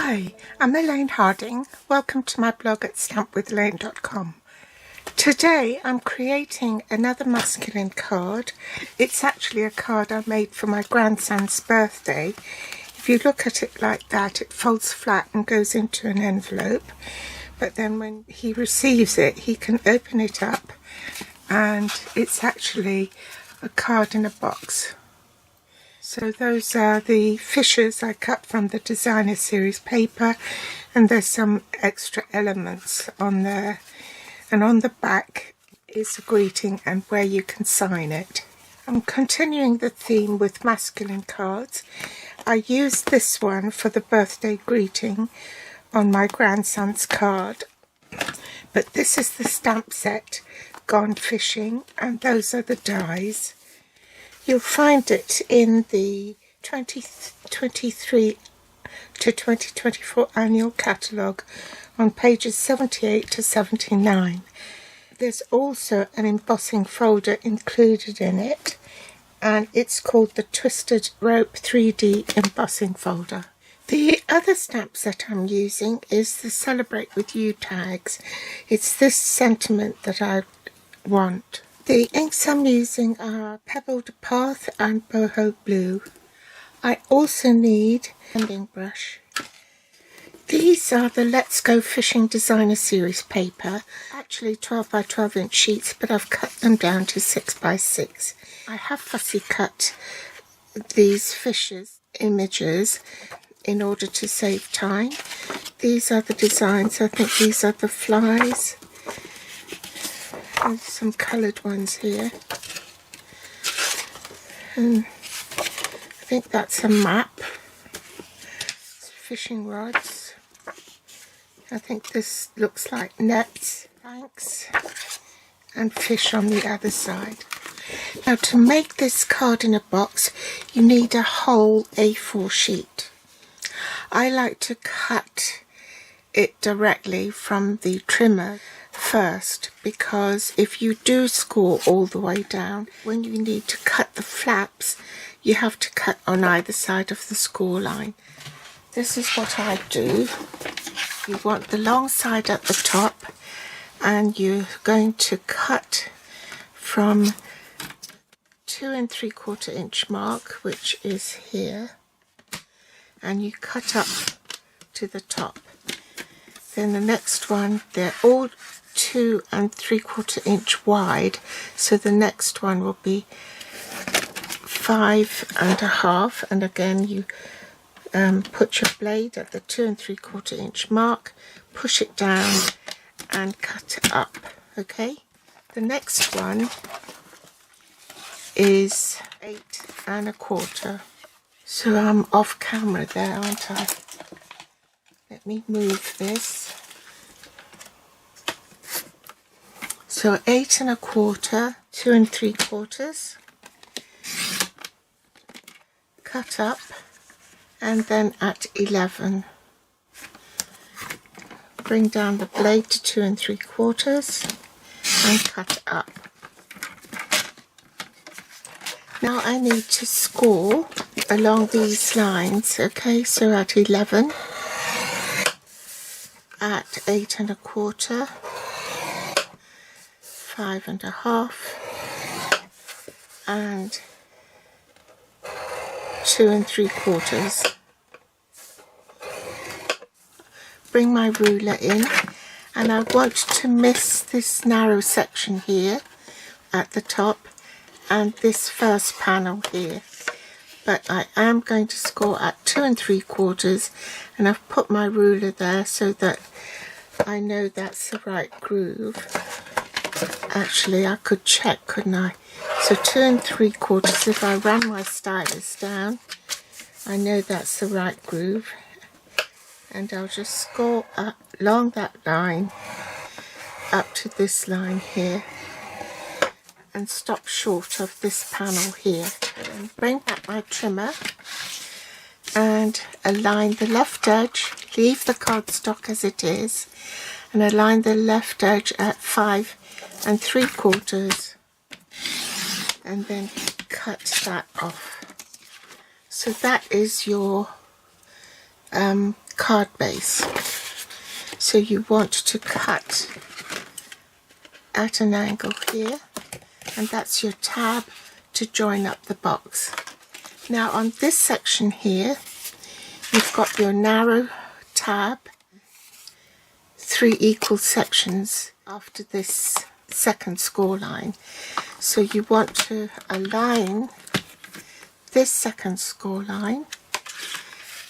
Hi, I'm Elaine Harding. Welcome to my blog at stampwithelaine.com. Today I'm creating another masculine card. It's actually a card I made for my grandson's birthday. If you look at it like that, it folds flat and goes into an envelope. But then when he receives it, he can open it up and it's actually a card in a box. So those are the fishes I cut from the designer series paper, and there's some extra elements on there. And on the back is a greeting and where you can sign it. I'm continuing the theme with masculine cards. I used this one for the birthday greeting on my grandson's card. But this is the stamp set, Gone Fishing, and those are the dies. You'll find it in the 2023 to 2024 annual catalogue on pages 78 to 79. There's also an embossing folder included in it, and it's called the Twisted Rope 3D embossing folder. The other stamp set I'm using is the Celebrate With You tags. It's this sentiment that I want. The inks I'm using are Pebbled Path and Boho Blue. I also need a blending brush. These are the Let's Go Fishing Designer Series paper, actually 12 by 12 inch sheets, but I've cut them down to 6 by 6. I have fussy cut these fishes images in order to save time. These are the designs. I think these are the flies. There's some coloured ones here. And I think that's a map. Fishing rods. I think this looks like nets, planks, and fish on the other side. Now, to make this card in a box, you need a whole A4 sheet. I like to cut it directly from the trimmer first, because if you do score all the way down, when you need to cut the flaps, you have to cut on either side of the score line. This is what I do. You want the long side at the top, and you're going to cut from 2 3/4 inch mark, which is here, and you cut up to the top. Then the next one, they're all 2 3/4 inch wide, so the next one will be 5 1/2, and again you put your blade at the 2 3/4 inch mark, push it down and cut it up. Okay, the next one is 8 1/4. So I'm off camera there, aren't I? Let me move this. So 8 1/4, 2 3/4, cut up, and then at 11, bring down the blade to 2 3/4 and cut up. Now I need to score along these lines, okay, so at 11, at 8 1/4, 5 1/2, and 2 3/4. Bring my ruler in, and I want to miss this narrow section here at the top and this first panel here. But I am going to score at 2 3/4, and I've put my ruler there so that I know that's the right groove. Actually, I could check, couldn't I? So 2 3/4, if I ran my stylus down, I know that's the right groove. And I'll just score up along that line up to this line here and stop short of this panel here. And bring back my trimmer and align the left edge, leave the cardstock as it is, and align the left edge at 5 3/4, and then cut that off. So that is your card base. So you want to cut at an angle here, and that's your tab to join up the box. Now on this section here, you've got your narrow tab, 3 equal sections after this second score line. So you want to align this second score line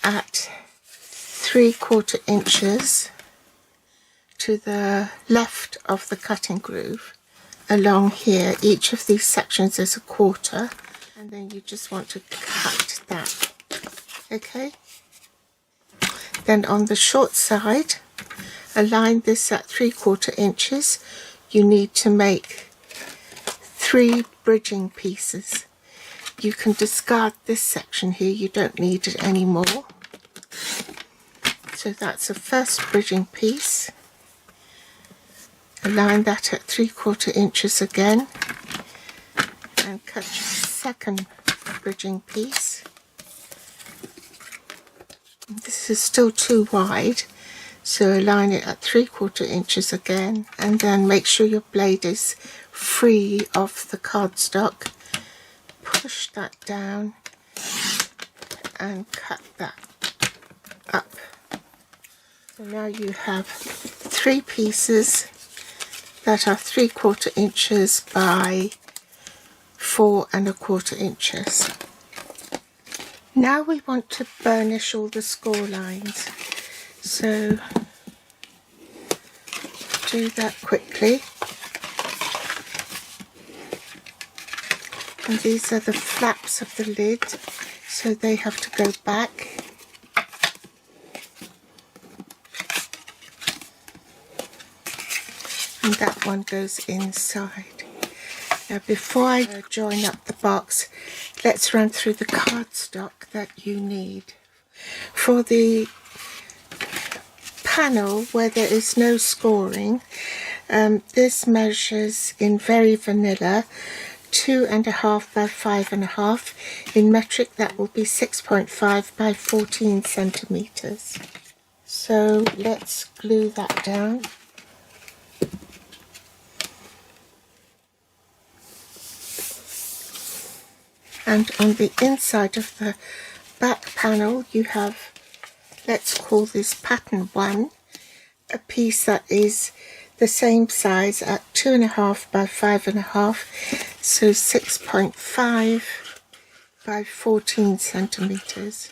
at 3/4 inches to the left of the cutting groove along here. Each of these sections is 1/4, and then you just want to cut that. Okay, then on the short side, align this at 3/4 inches. You need to make 3 bridging pieces. You can discard this section here, you don't need it anymore. So that's the first bridging piece. Align that at 3/4 inches again, and cut your second bridging piece. This is still too wide, so align it at 3/4 inches again, and then make sure your blade is free of the cardstock. Push that down and cut that up. So now you have 3 pieces that are 3/4 inches by 4¼ inches. Now we want to burnish all the score lines, so do that quickly. And these are the flaps of the lid, so they have to go back. And that one goes inside. Now before I join up the box, let's run through the cardstock that you need. For the panel where there is no scoring, this measures in Very Vanilla 2.5 by 5.5. In metric that will be 6.5 by 14 centimeters. So let's glue that down. And on the inside of the back panel you have, let's call this pattern 1, a piece that is the same size at 2.5 by 5.5, so 6.5 by 14 centimeters.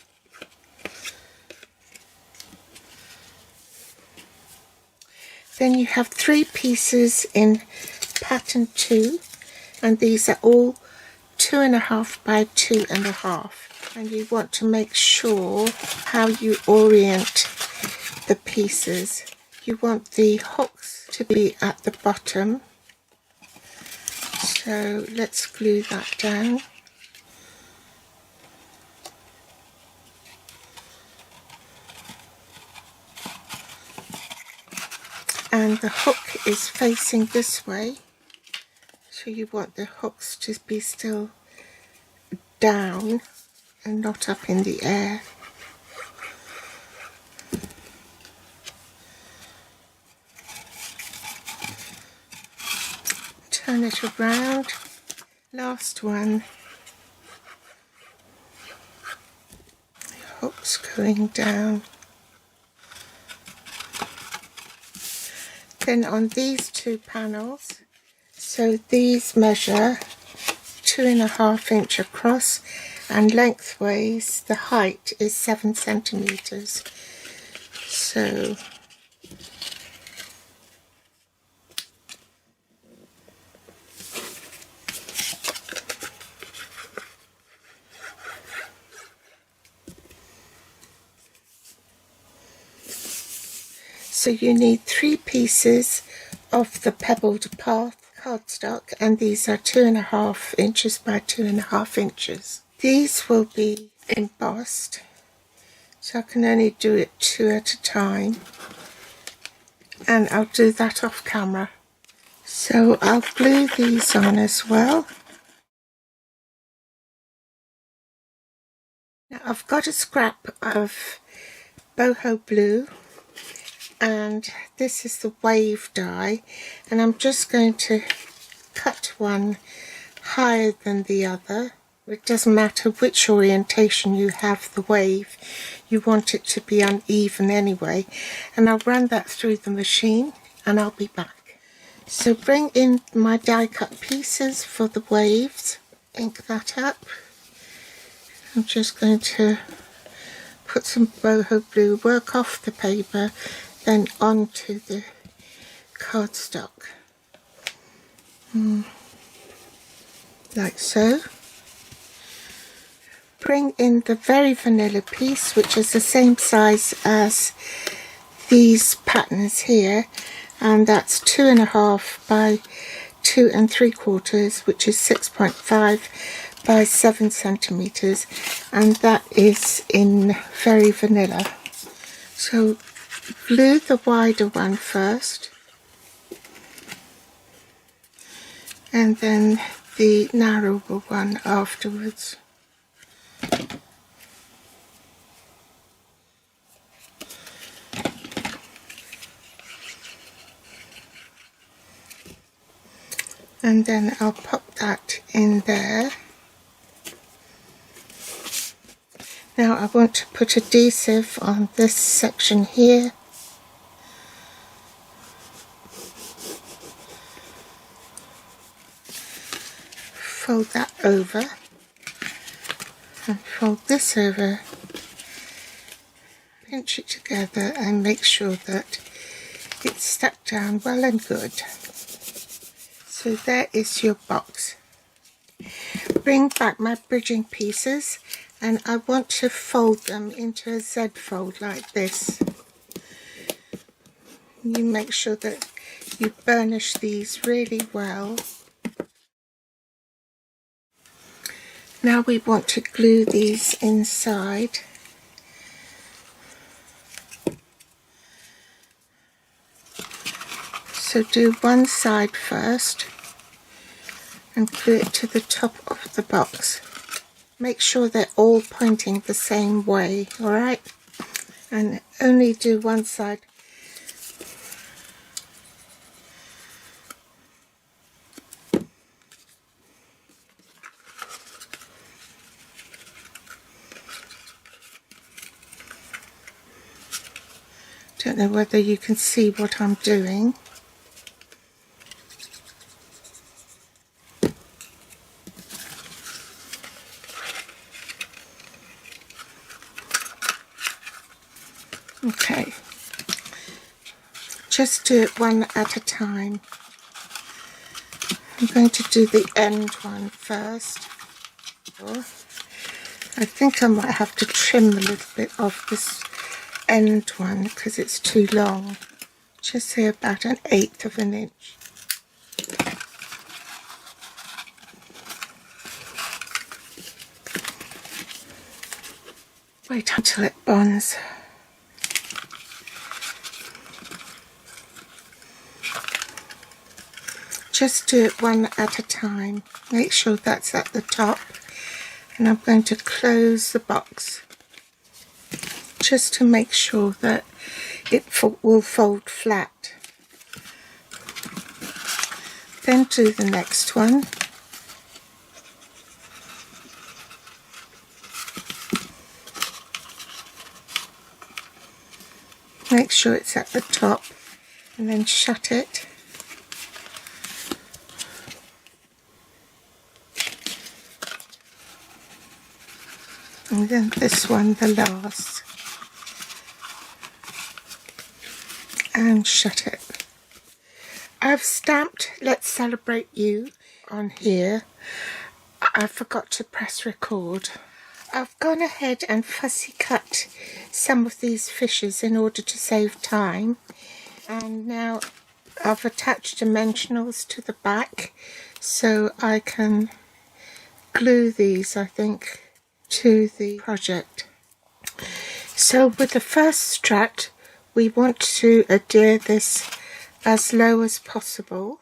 Then you have 3 pieces in pattern 2, and these are all 2.5 by 2.5, and you want to make sure how you orient the pieces. You want the hooks to be at the bottom, so let's glue that down. And the hook is facing this way, so you want the hooks to be still down and not up in the air. Turn it around. Last one. Hooks going down. Then on these 2 panels, so these measure 2.5 inch across, and lengthways the height is 7 centimeters. So you need 3 pieces of the Pebbled Path cardstock, and these are 2.5 inches by 2.5 inches. These will be embossed, so I can only do it 2 at a time, and I'll do that off camera. So I'll glue these on as well. Now I've got a scrap of boho blue, and this is the wave die, and I'm just going to cut one higher than the other. It doesn't matter which orientation you have the wave, you want it to be uneven anyway. And I'll run that through the machine and I'll be back. So bring in my die cut pieces for the waves, ink that up. I'm just going to put some boho blue, work off the paper, then onto the cardstock. Like so. Bring in the Very Vanilla piece, which is the same size as these patterns here, and that's 2.5 by 2 3/4, which is 6.5 by 7 centimeters, and that is in Very Vanilla. So glue the wider one first, and then the narrower one afterwards. And then I'll pop that in there. Now I want to put adhesive on this section here. Fold that over and fold this over. Pinch it together and make sure that it's stuck down well and good. So there is your box. Bring back my bridging pieces and I want to fold them into a Z fold like this. You make sure that you burnish these really well. Now we want to glue these inside. So do one side first and glue it to the top of the box. Make sure they're all pointing the same way, alright? And only do one side. Don't know whether you can see what I'm doing. Okay, just do it one at a time. I'm going to do the end one first. I think I might have to trim a little bit of this end one because it's too long. Just say about 1/8 of an inch. Wait until it bonds. Just do it one at a time. Make sure that's at the top. And I'm going to close the box just to make sure that it will fold flat. Then do the next one. Make sure it's at the top and then shut it. And then this one, the last, and shut it. I've stamped Let's Celebrate You on here. I forgot to press record. I've gone ahead and fussy cut some of these fishes in order to save time, and now I've attached dimensionals to the back so I can glue these, I think, to the project. So with the first strut we want to adhere this as low as possible.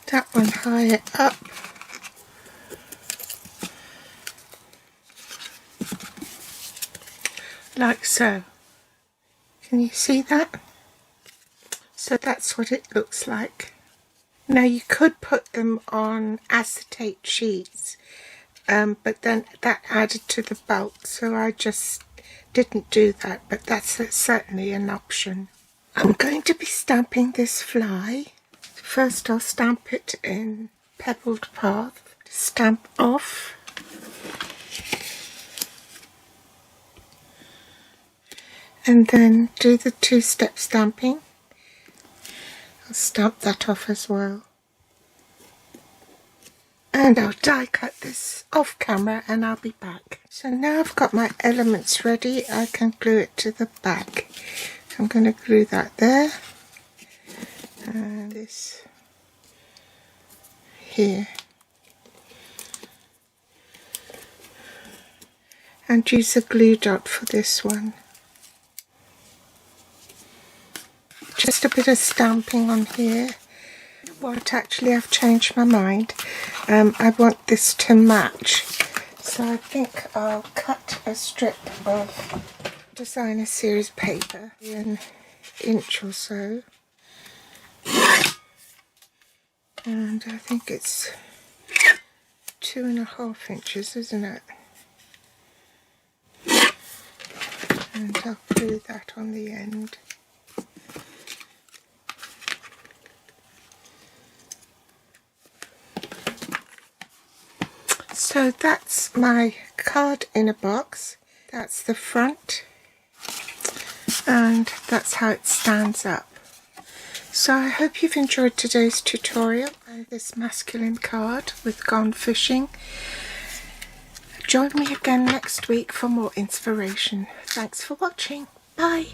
That one higher up. like so. Can you see that? So that's what it looks like. Now you could put them on acetate sheets, but then that added to the bulk, so I just didn't do that, but that's certainly an option. I'm going to be stamping this fly. First I'll stamp it in Pebbled Path. Stamp off. And then do the two-step stamping. I'll stamp that off as well. And I'll die cut this off camera and I'll be back. So now I've got my elements ready, I can glue it to the back. I'm going to glue that there. And this here. And use a glue dot for this one. Just a bit of stamping on here. What actually I've changed my mind. I want this to match, so I think I'll cut a strip of designer series paper, an inch or so, and I think it's 2.5 inches, isn't it? And I'll glue that on the end. So that's my card in a box. That's the front, and that's how it stands up. So I hope you've enjoyed today's tutorial and this masculine card with Gone Fishing. Join me again next week for more inspiration. Thanks for watching. Bye.